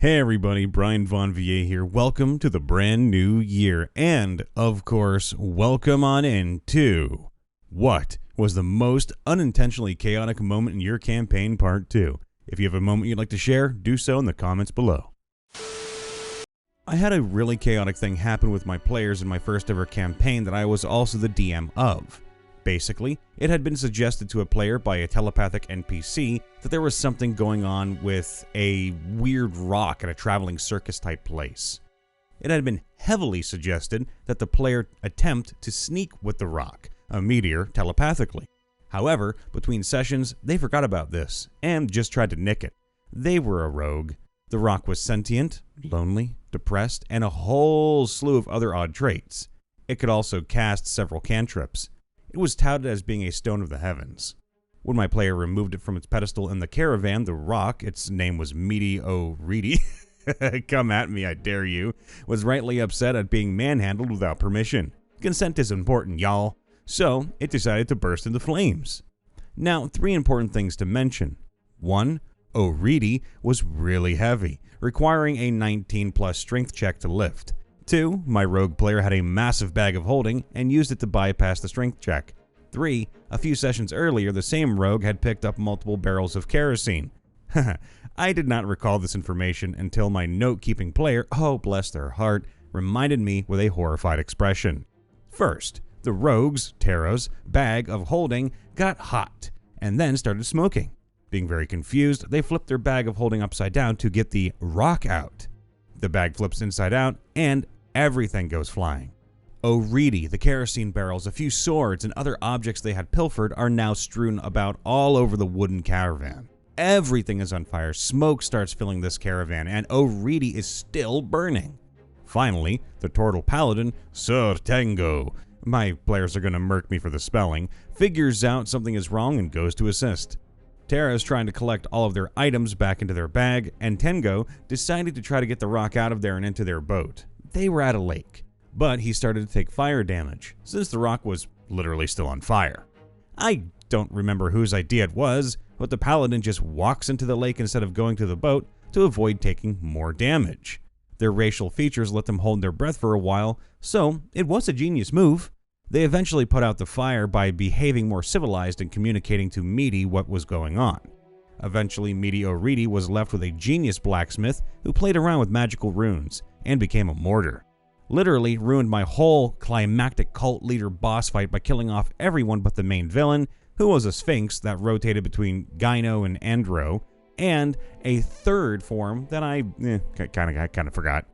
Hey everybody, Brian Von Vier here. Welcome to the brand new year. And, of course, welcome on into what was the most unintentionally chaotic moment in your campaign part 2. If you have a moment you'd like to share, do so in the comments below. I had a really chaotic thing happen with my players in my first ever campaign that I was also the DM of. Basically, it had been suggested to a player by a telepathic NPC that there was something going on with a weird rock at a traveling circus type place. It had been heavily suggested that the player attempt to sneak with the rock, a meteor, telepathically. However, between sessions, they forgot about this and just tried to nick it. They were a rogue. The rock was sentient, lonely, depressed, and a whole slew of other odd traits. It could also cast several cantrips. It was touted as being a stone of the heavens. When my player removed it from its pedestal in the caravan, the rock, its name was Meaty O'Reedy, come at me, I dare you, was rightly upset at being manhandled without permission. Consent is important, y'all. So, it decided to burst into flames. Now, 3 important things to mention. 1. O'Reedy was really heavy, requiring a 19+ strength check to lift. 2. My rogue player had a massive bag of holding and used it to bypass the strength check. 3. A few sessions earlier, the same rogue had picked up multiple barrels of kerosene. I did not recall this information until my note-keeping player, oh bless their heart, reminded me with a horrified expression. First, the rogue's, Tara's, bag of holding got hot and then started smoking. Being very confused, they flipped their bag of holding upside down to get the rock out. The bag flips inside out, and everything goes flying. O'Reedy, the kerosene barrels, a few swords, and other objects they had pilfered are now strewn about all over the wooden caravan. Everything is on fire, smoke starts filling this caravan, and O'Reedy is still burning. Finally, the turtle paladin, Sir Tango, my players are going to murk me for the spelling, figures out something is wrong and goes to assist. Tara is trying to collect all of their items back into their bag, and Tengo decided to try to get the rock out of there and into their boat. They were at a lake, but he started to take fire damage, since the rock was literally still on fire. I don't remember whose idea it was, but the paladin just walks into the lake instead of going to the boat to avoid taking more damage. Their racial features let them hold their breath for a while, so it was a genius move. They eventually put out the fire by behaving more civilized and communicating to Meaty what was going on. Eventually, Meaty O'Reedy was left with a genius blacksmith who played around with magical runes and became a mortar. Literally ruined my whole climactic cult leader boss fight by killing off everyone but the main villain, who was a sphinx that rotated between Gyno and Andro, and a third form that I kind of forgot.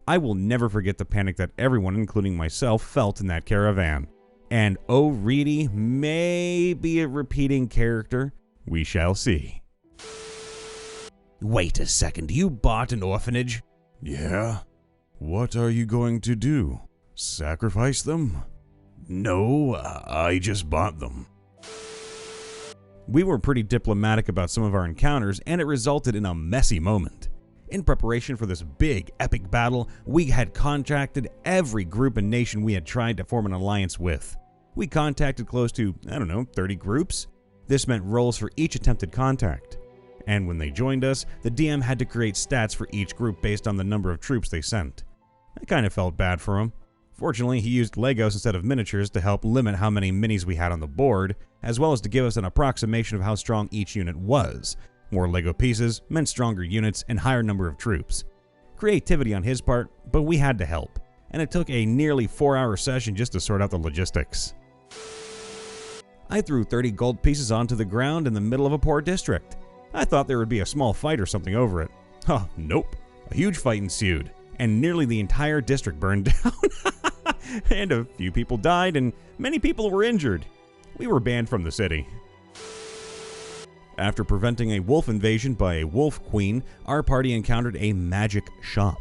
I will never forget the panic that everyone, including myself, felt in that caravan. And O'Reedy may be a repeating character. We shall see. Wait a second, you bought an orphanage? Yeah? What are you going to do? Sacrifice them? No, I just bought them. We were pretty diplomatic about some of our encounters, and it resulted in a messy moment. In preparation for this big, epic battle, we had contacted every group and nation we had tried to form an alliance with. We contacted close to, 30 groups. This meant roles for each attempted contact. And when they joined us, the DM had to create stats for each group based on the number of troops they sent. I kind of felt bad for him. Fortunately, he used Legos instead of miniatures to help limit how many minis we had on the board, as well as to give us an approximation of how strong each unit was. More Lego pieces meant stronger units and higher number of troops. Creativity on his part, but we had to help, and it took a nearly 4-hour session just to sort out the logistics. I threw 30 gold pieces onto the ground in the middle of a poor district. I thought there would be a small fight or something over it. Huh, nope. A huge fight ensued, and nearly the entire district burned down. And a few people died, and many people were injured. We were banned from the city. After preventing a wolf invasion by a wolf queen, our party encountered a magic shop.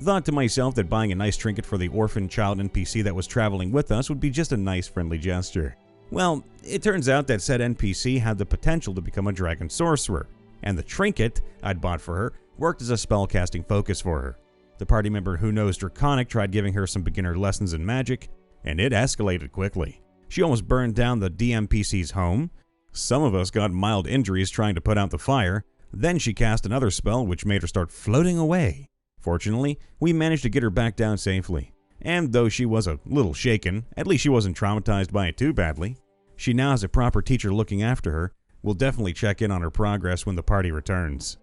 Thought to myself that buying a nice trinket for the orphan child NPC that was traveling with us would be just a nice friendly gesture. Well, it turns out that said NPC had the potential to become a dragon sorcerer, and the trinket I'd bought for her worked as a spellcasting focus for her. The party member who knows Draconic tried giving her some beginner lessons in magic, and it escalated quickly. She almost burned down the DMPC's home. Some of us got mild injuries trying to put out the fire. Then she cast another spell which made her start floating away. Fortunately, we managed to get her back down safely. And though she was a little shaken, at least she wasn't traumatized by it too badly. She now has a proper teacher looking after her. We'll definitely check in on her progress when the party returns.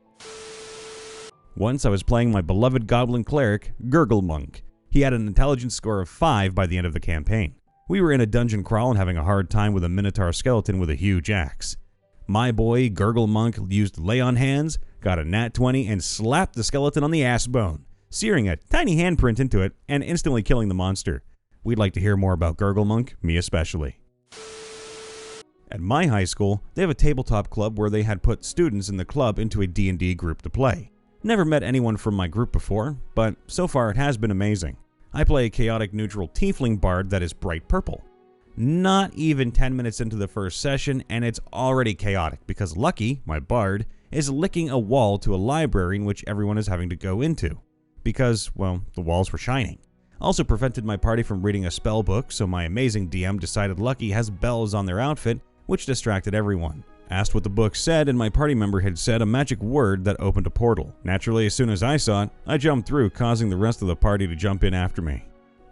Once I was playing my beloved goblin cleric, Gurgle Monk. He had an intelligence score of 5 by the end of the campaign. We were in a dungeon crawl and having a hard time with a minotaur skeleton with a huge axe. My boy, Gurgle Monk, used lay on hands, got a nat 20, and slapped the skeleton on the ass bone, searing a tiny handprint into it and instantly killing the monster. We'd like to hear more about Gurgle Monk, me especially. At my high school, they have a tabletop club where they had put students in the club into a D&D group to play. Never met anyone from my group before, but so far it has been amazing. I play a chaotic neutral tiefling bard that is bright purple. Not even 10 minutes into the first session and it's already chaotic because Lucky, my bard, is licking a wall to a library in which everyone is having to go into. Because, well, the walls were shining. Also prevented my party from reading a spell book, so my amazing DM decided Lucky has bells on their outfit, which distracted everyone. Asked what the book said, and my party member had said a magic word that opened a portal. Naturally, as soon as I saw it, I jumped through, causing the rest of the party to jump in after me.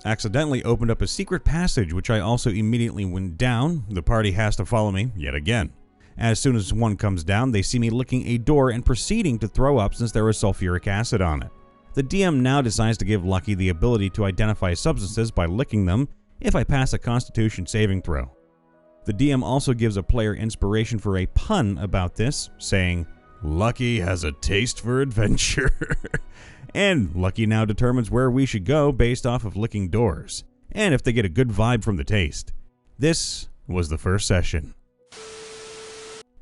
Accidentally opened up a secret passage, which I also immediately went down. The party has to follow me, yet again. As soon as one comes down, they see me licking a door and proceeding to throw up since there was sulfuric acid on it. The DM now decides to give Lucky the ability to identify substances by licking them if I pass a Constitution saving throw. The DM also gives a player inspiration for a pun about this, saying, "Lucky has a taste for adventure." And Lucky now determines where we should go based off of licking doors, and if they get a good vibe from the taste. This was the first session.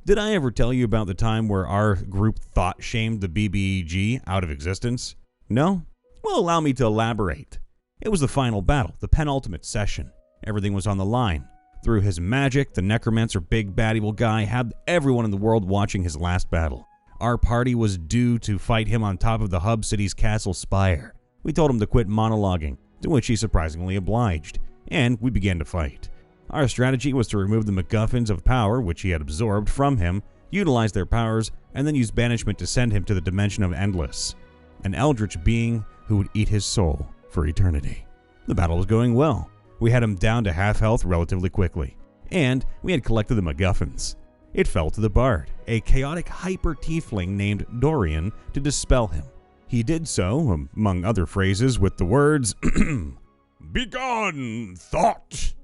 Did I ever tell you about the time where our group thought shamed the BBEG out of existence? No? Well, allow me to elaborate. It was the final battle, the penultimate session. Everything was on the line. Through his magic, the necromancer big bad evil guy had everyone in the world watching his last battle. Our party was due to fight him on top of the hub city's castle spire. We told him to quit monologuing, to which he surprisingly obliged, and we began to fight. Our strategy was to remove the MacGuffins of power which he had absorbed from him, utilize their powers, and then use banishment to send him to the dimension of Endless, an eldritch being who would eat his soul for eternity. The battle was going well. We had him down to half health relatively quickly, and we had collected the MacGuffins. It fell to the bard, a chaotic hyper-tiefling named Dorian, to dispel him. He did so, among other phrases, with the words, "Begone, thought!"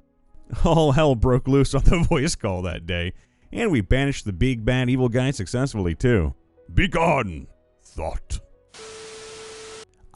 All hell broke loose on the voice call that day, and we banished the big bad evil guy successfully too. Begone, thought!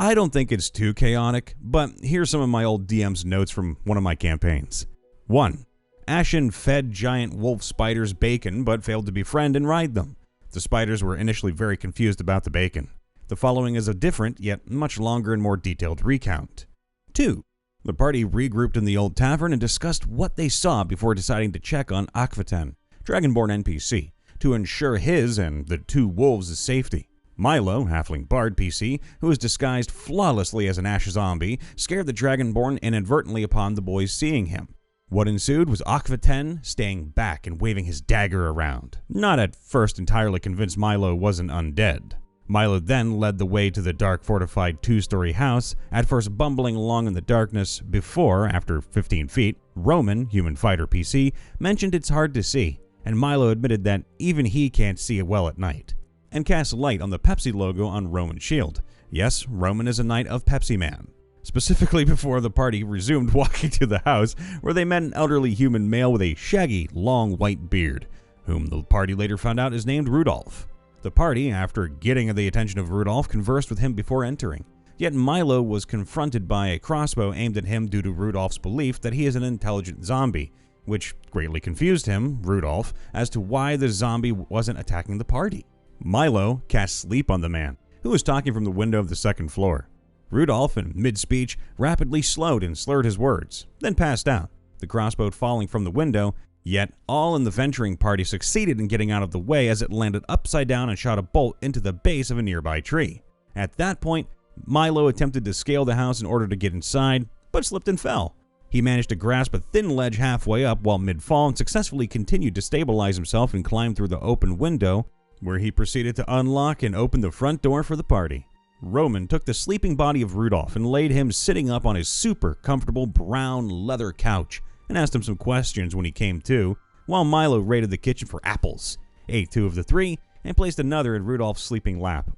I don't think it's too chaotic, but here's some of my old DM's notes from one of my campaigns. 1. Ashen fed giant wolf spiders bacon, but failed to befriend and ride them. The spiders were initially very confused about the bacon. The following is a different, yet much longer and more detailed recount. 2. The party regrouped in the old tavern and discussed what they saw before deciding to check on Akvaten, Dragonborn NPC, to ensure his and the 2 wolves' safety. Milo, halfling bard PC, who was disguised flawlessly as an ash zombie, scared the Dragonborn inadvertently upon the boys seeing him. What ensued was Akvaten staying back and waving his dagger around, not at first entirely convinced Milo wasn't undead. Milo then led the way to the dark fortified 2-story house, at first bumbling along in the darkness before, after 15 feet, Roman, human fighter PC, mentioned it's hard to see, and Milo admitted that even he can't see it well at night, and cast light on the Pepsi logo on Roman's shield. Yes, Roman is a knight of Pepsi Man. Specifically before the party resumed walking to the house, where they met an elderly human male with a shaggy, long white beard, whom the party later found out is named Rudolph. The party, after getting the attention of Rudolph, conversed with him before entering. Yet Milo was confronted by a crossbow aimed at him due to Rudolph's belief that he is an intelligent zombie, which greatly confused him, Rudolph, as to why the zombie wasn't attacking the party. Milo cast sleep on the man, who was talking from the window of the second floor. Rudolph, in mid-speech, rapidly slowed and slurred his words, then passed out, the crossbow falling from the window, yet all in the venturing party succeeded in getting out of the way as it landed upside down and shot a bolt into the base of a nearby tree. At that point, Milo attempted to scale the house in order to get inside, but slipped and fell. He managed to grasp a thin ledge halfway up while mid-fall and successfully continued to stabilize himself and climb through the open window, where he proceeded to unlock and open the front door for the party. Roman took the sleeping body of Rudolph and laid him sitting up on his super comfortable brown leather couch and asked him some questions when he came to, while Milo raided the kitchen for apples, ate 2 of the 3, and placed another in Rudolph's sleeping lap.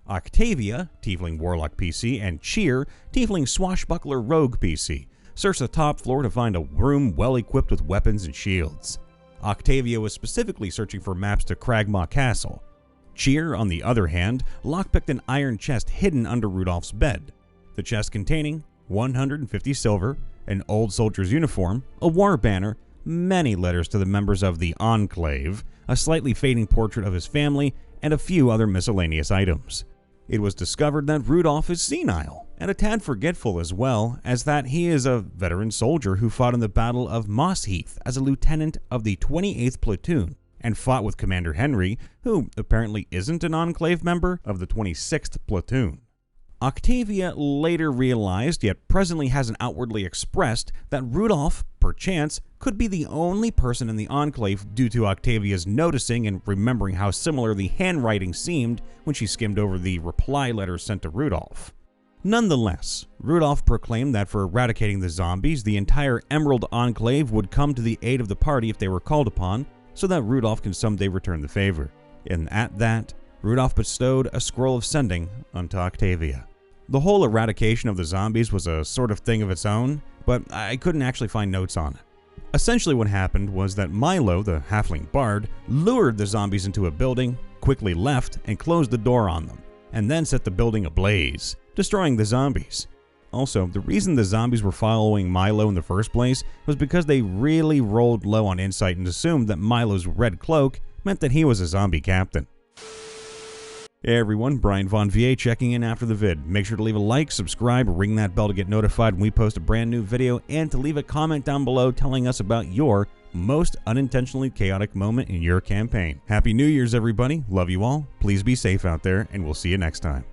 Octavia, Tiefling Warlock PC, and Cheer, Tiefling Swashbuckler Rogue PC, searched the top floor to find a room well equipped with weapons and shields. Octavia was specifically searching for maps to Cragmaw Castle. Cheer, on the other hand, lockpicked an iron chest hidden under Rudolph's bed. The chest containing 150 silver, an old soldier's uniform, a war banner, many letters to the members of the Enclave, a slightly fading portrait of his family, and a few other miscellaneous items. It was discovered that Rudolph is senile, and a tad forgetful as well, as that he is a veteran soldier who fought in the Battle of Moss Heath as a lieutenant of the 28th Platoon, and fought with Commander Henry, who apparently isn't an Enclave member, of the 26th Platoon. Octavia later realized, yet presently hasn't outwardly expressed, that Rudolph, perchance, could be the only person in the Enclave due to Octavia's noticing and remembering how similar the handwriting seemed when she skimmed over the reply letters sent to Rudolph. Nonetheless, Rudolph proclaimed that for eradicating the zombies, the entire Emerald Enclave would come to the aid of the party if they were called upon, so that Rudolph can someday return the favor. And at that, Rudolph bestowed a scroll of sending onto Octavia. The whole eradication of the zombies was a sort of thing of its own, but I couldn't actually find notes on it. Essentially what happened was that Milo, the halfling bard, lured the zombies into a building, quickly left and closed the door on them, and then set the building ablaze, destroying the zombies. Also, the reason the zombies were following Milo in the first place was because they really rolled low on insight and assumed that Milo's red cloak meant that he was a zombie captain. Hey everyone, Brian Von VA checking in after the vid. Make sure to leave a like, subscribe, ring that bell to get notified when we post a brand new video, and to leave a comment down below telling us about your most unintentionally chaotic moment in your campaign. Happy New Year's everybody, love you all, please be safe out there, and we'll see you next time.